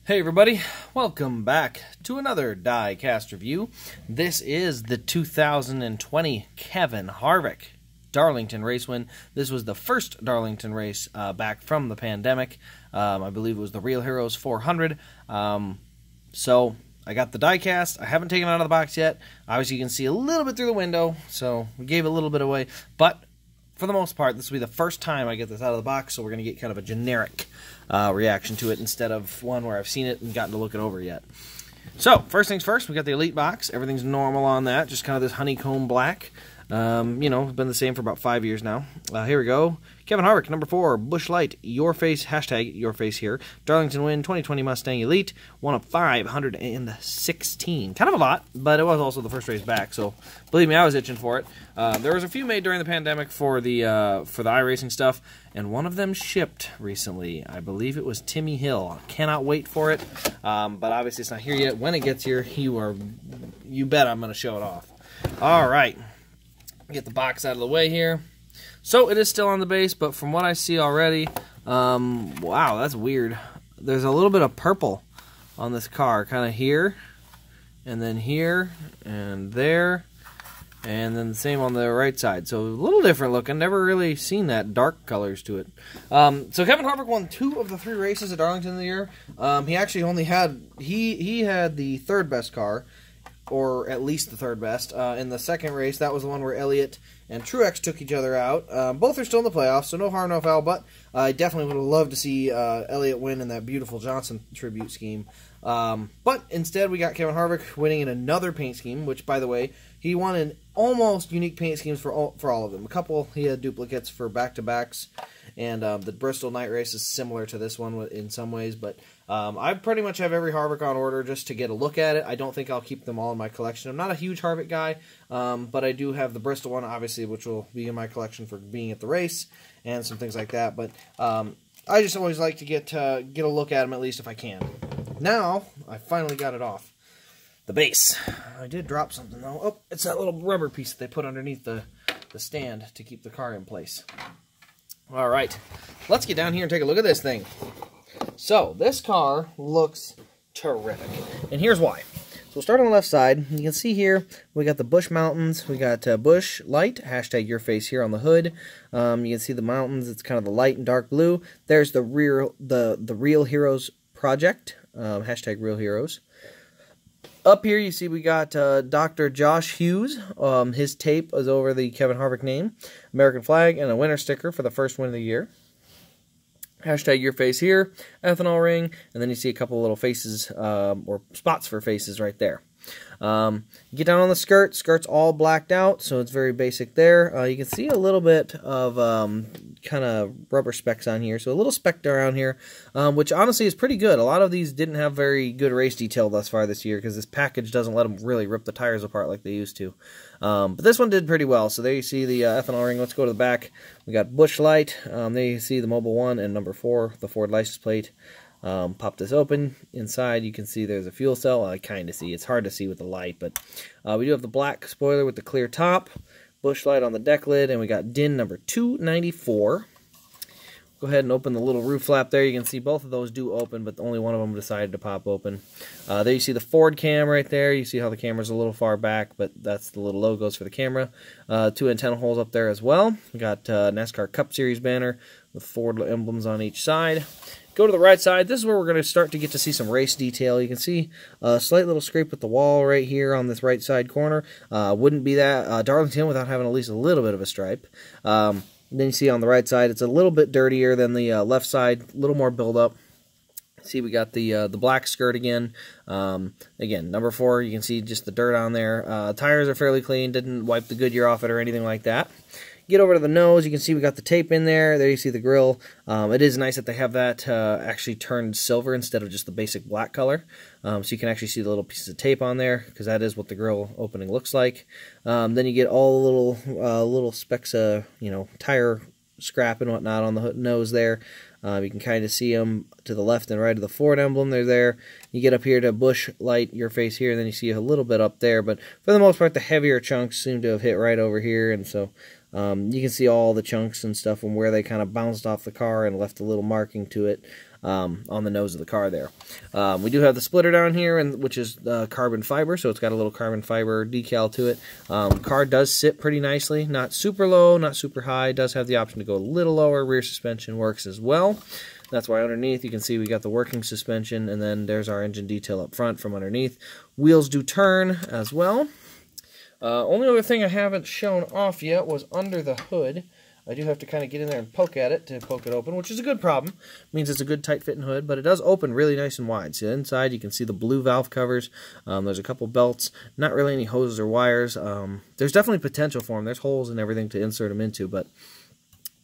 Hey everybody, welcome back to another Diecast review. This is the 2020 Kevin Harvick Darlington race win. This was the first Darlington race back from the pandemic. I believe it was the Real Heroes 400. So I got the diecast. I haven't taken it out of the box yet. Obviously you can see a little bit through the window, so we gave a little bit away. But for the most part, this will be the first time I get this out of the box, so we're going to get kind of a generic reaction to it instead of one where I've seen it and gotten to look it over yet. So, first things first, we got the Elite box. Everything's normal on that, just kind of this honeycomb black. You know, been the same for about 5 years now. Here we go. Kevin Harvick, number 4, Busch Light, your face, hashtag your face here. Darlington win, 2020 Mustang Elite, one of 516. Kind of a lot, but it was also the first race back, so believe me, I was itching for it. There was a few made during the pandemic for the iRacing stuff, and one of them shipped recently. I believe it was Timmy Hill. Cannot wait for it, but obviously it's not here yet. When it gets here, you bet I'm going to show it off. All right. Get the box out of the way here. So it is still on the base, but from what I see already, wow, that's weird. There's a little bit of purple on this car, kind of here, and then here, and there, and then the same on the right side. So a little different looking. Never really seen that dark colors to it. So Kevin Harvick won 2 of the 3 races at Darlington in the year. He actually only had he had the 3rd best car, or at least the 3rd best. In the second race, that was the one where Elliott and Truex took each other out. Both are still in the playoffs, so no harm, no foul, but I definitely would have loved to see Elliott win in that beautiful Johnson tribute scheme. But instead, we got Kevin Harvick winning in another paint scheme, which, by the way, he won in almost unique paint schemes for all of them. A couple, he had duplicates for back-to-backs, and the Bristol night race is similar to this one in some ways, but I pretty much have every Harvick on order just to get a look at it. I don't think I'll keep them all in my collection. I'm not a huge Harvick guy, but I do have the Bristol one, obviously, which will be in my collection for being at the race and some things like that. But I just always like to get a look at them at least if I can. Now, I finally got it off. The base. I did drop something, though. Oh, it's that little rubber piece that they put underneath the stand to keep the car in place. All right, let's get down here and take a look at this thing. So, this car looks terrific, and here's why. So, we'll start on the left side. You can see here, we got the Busch Mountains. We got Busch Light, hashtag your face here on the hood. You can see the mountains. It's kind of the light and dark blue. There's the Real Heroes project, hashtag Real Heroes. Up here, you see we got Dr. Josh Hughes. His tape is over the Kevin Harvick name, American flag, and a winner sticker for the first win of the year. Hashtag your face here, ethanol ring, and then you see a couple little faces, or spots for faces right there. You get down on the skirt. Skirt's all blacked out, so it's very basic there. You can see a little bit of kind of rubber specks on here, so a little speck around here, which honestly is pretty good. A lot of these didn't have very good race detail thus far this year because this package doesn't let them really rip the tires apart like they used to. But this one did pretty well. So there you see the ethanol ring. Let's go to the back. We got Busch Light. There you see the Mobil 1 and number 4, the Ford license plate. Pop this open. Inside you can see there's a fuel cell. I kind of see. It's hard to see with the light, but we do have the black spoiler with the clear top. Busch Light on the deck lid, and we got DIN number 294. Go ahead and open the little roof flap there. You can see both of those do open, but only one of them decided to pop open. There you see the Ford cam right there. You see how the camera's a little far back, but that's the little logos for the camera. 2 antenna holes up there as well. We got NASCAR Cup Series banner with Ford emblems on each side. Go to the right side. This is where we're going to start to get to see some race detail. You can see a slight little scrape with the wall right here on this right side corner. Wouldn't be that Darlington without having at least a little bit of a stripe. Then you see on the right side, it's a little bit dirtier than the left side, a little more buildup. See, we got the black skirt again. Again, number 4, you can see just the dirt on there. Tires are fairly clean, didn't wipe the Goodyear off it or anything like that. Get over to the nose, you can see we got the tape in there. There you see the grill. It is nice that they have that actually turned silver instead of just the basic black color. So you can actually see the little pieces of tape on there, because that is what the grill opening looks like. Then you get all the little specks of, tire scrap and whatnot on the nose there. You can kind of see them to the left and right of the Ford emblem. They're there. You get up here to Busch Light, your face here, and then you see a little bit up there. But for the most part, the heavier chunks seem to have hit right over here, and so you can see all the chunks and stuff and where they kind of bounced off the car and left a little marking to it. on the nose of the car there. We do have the splitter down here, which is carbon fiber, so it's got a little carbon fiber decal to it. Car does sit pretty nicely, not super low, not super high. It does have the option to go a little lower. Rear suspension works as well. That's why underneath you can see we got the working suspension, and then there's our engine detail up front from underneath. Wheels do turn as well. Only other thing I haven't shown off yet was under the hood. I do have to kind of get in there and poke at it to poke it open, which is a good problem. It means it's a good tight-fitting hood, but it does open really nice and wide. So inside you can see the blue valve covers. There's a couple belts, not really any hoses or wires. There's definitely potential for them. There's holes and everything to insert them into, but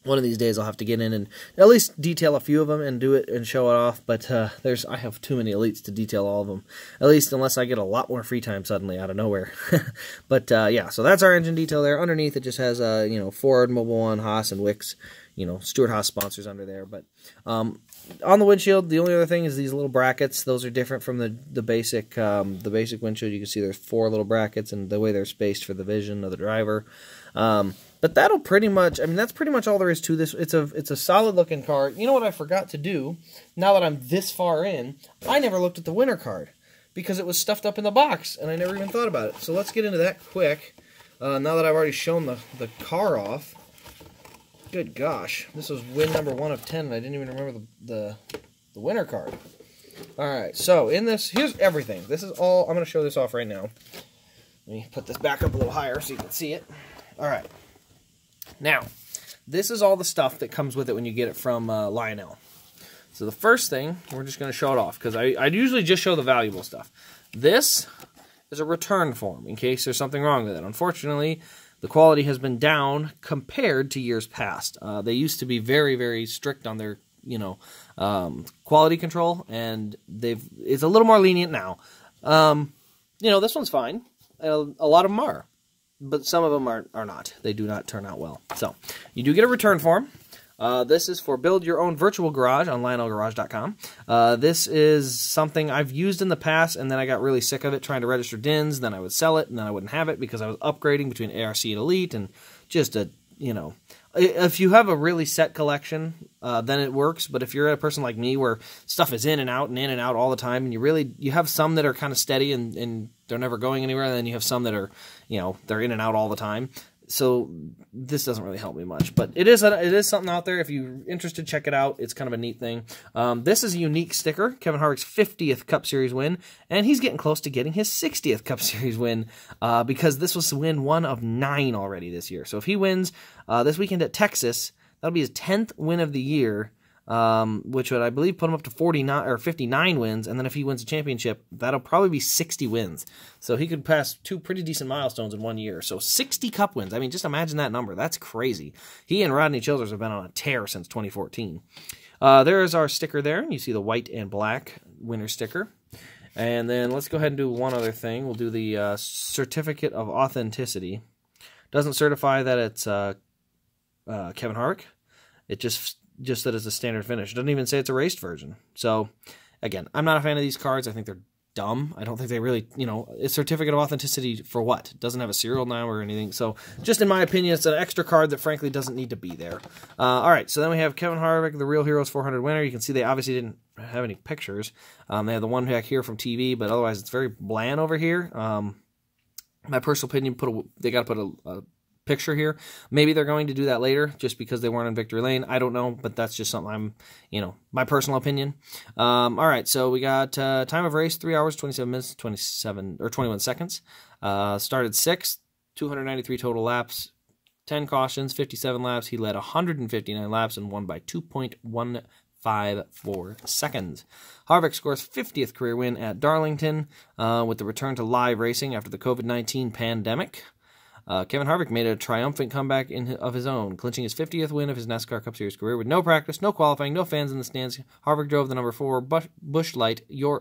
one of these days I'll have to get in and at least detail a few of them and do it and show it off, but I have too many Elites to detail all of them, at least unless I get a lot more free time suddenly out of nowhere. But yeah, so that's our engine detail there. Underneath it just has Ford, Mobil 1, Haas, and Wix, Stewart Haas sponsors under there. But on the windshield, the only other thing is these little brackets. Those are different from the basic windshield. You can see there's 4 little brackets and the way they're spaced for the vision of the driver. But that'll pretty much, that's pretty much all there is to this. It's a solid looking car. You know what I forgot to do, now that I'm this far in, I never looked at the winter card because it was stuffed up in the box and I never even thought about it. So let's get into that quick, now that I've already shown the car off. Good gosh, this was win number 1 of 10 and I didn't even remember the winter card. Alright, so in this, here's everything. This is all, I'm going to show this off right now. Let me put this back up a little higher so you can see it. Alright. Now, this is all the stuff that comes with it when you get it from Lionel. So the first thing, we're just going to show it off, because I usually just show the valuable stuff. This is a return form, in case there's something wrong with it. Unfortunately, the quality has been down compared to years past. They used to be very, very strict on their, quality control, and it's a little more lenient now. This one's fine. A lot of them are. But some of them are not. They do not turn out well. So, you do get a return form. This is for Build Your Own Virtual Garage on LionelGarage.com. This is something I've used in the past, and then I got really sick of it trying to register DINs. Then I would sell it, and then I wouldn't have it because I was upgrading between ARC and Elite, and just if you have a really set collection, then it works. But if you're a person like me where stuff is in and out all the time, and you have some that are kind of steady and they're never going anywhere, and then you have some that are, they're in and out all the time. So this doesn't really help me much, but it is something out there. If you're interested, check it out. It's kind of a neat thing. This is a unique sticker, Kevin Harvick's 50th Cup Series win, and he's getting close to getting his 60th Cup Series win because this was win 1 of 9 already this year. So if he wins this weekend at Texas, that'll be his 10th win of the year, which would, I believe, put him up to 49 or 59 wins, and then if he wins a championship, that'll probably be 60 wins. So he could pass 2 pretty decent milestones in 1 year. So 60 Cup wins. Just imagine that number. That's crazy. He and Rodney Childers have been on a tear since 2014. There is our sticker there. You see the white and black winner sticker. And then let's go ahead and do one other thing. We'll do the certificate of authenticity. Doesn't certify that it's Kevin Harvick. It just that it's a standard finish. It doesn't even say it's a raced version. So, again, I'm not a fan of these cards. I think they're dumb. I don't think they really, a certificate of authenticity for what? It doesn't have a serial number or anything. So, just in my opinion, it's an extra card that frankly doesn't need to be there. All right, so then we have Kevin Harvick, the Real Heroes 400 winner. You can see they obviously didn't have any pictures. They have the one back here from TV, but otherwise it's very bland over here. My personal opinion, they got to put a picture here. Maybe they're going to do that later just because they weren't in victory lane. I don't know, but that's just something my personal opinion. All right, so we got time of race 3 hours 27 minutes 21 seconds. Started 6th, 293 total laps, 10 cautions, 57 laps. He led 159 laps and won by 2.154 seconds. Harvick scores 50th career win at Darlington with the return to live racing after the COVID-19 pandemic. Kevin Harvick made a triumphant comeback of his own, clinching his 50th win of his NASCAR Cup Series career with no practice, no qualifying, no fans in the stands. Harvick drove the number 4 Busch Light, your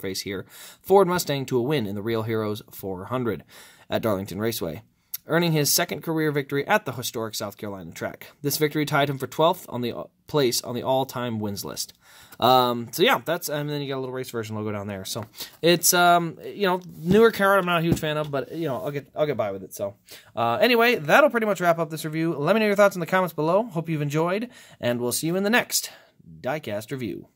face here, Ford Mustang to a win in the Real Heroes 400 at Darlington Raceway, earning his 2nd career victory at the historic South Carolina track. This victory tied him for 12th on the place on the all-time wins list. So yeah, and then you got a little race version logo down there. So it's newer car I'm not a huge fan of, but I'll get by with it. So anyway, that'll pretty much wrap up this review. Let me know your thoughts in the comments below. Hope you've enjoyed, and we'll see you in the next Diecast review.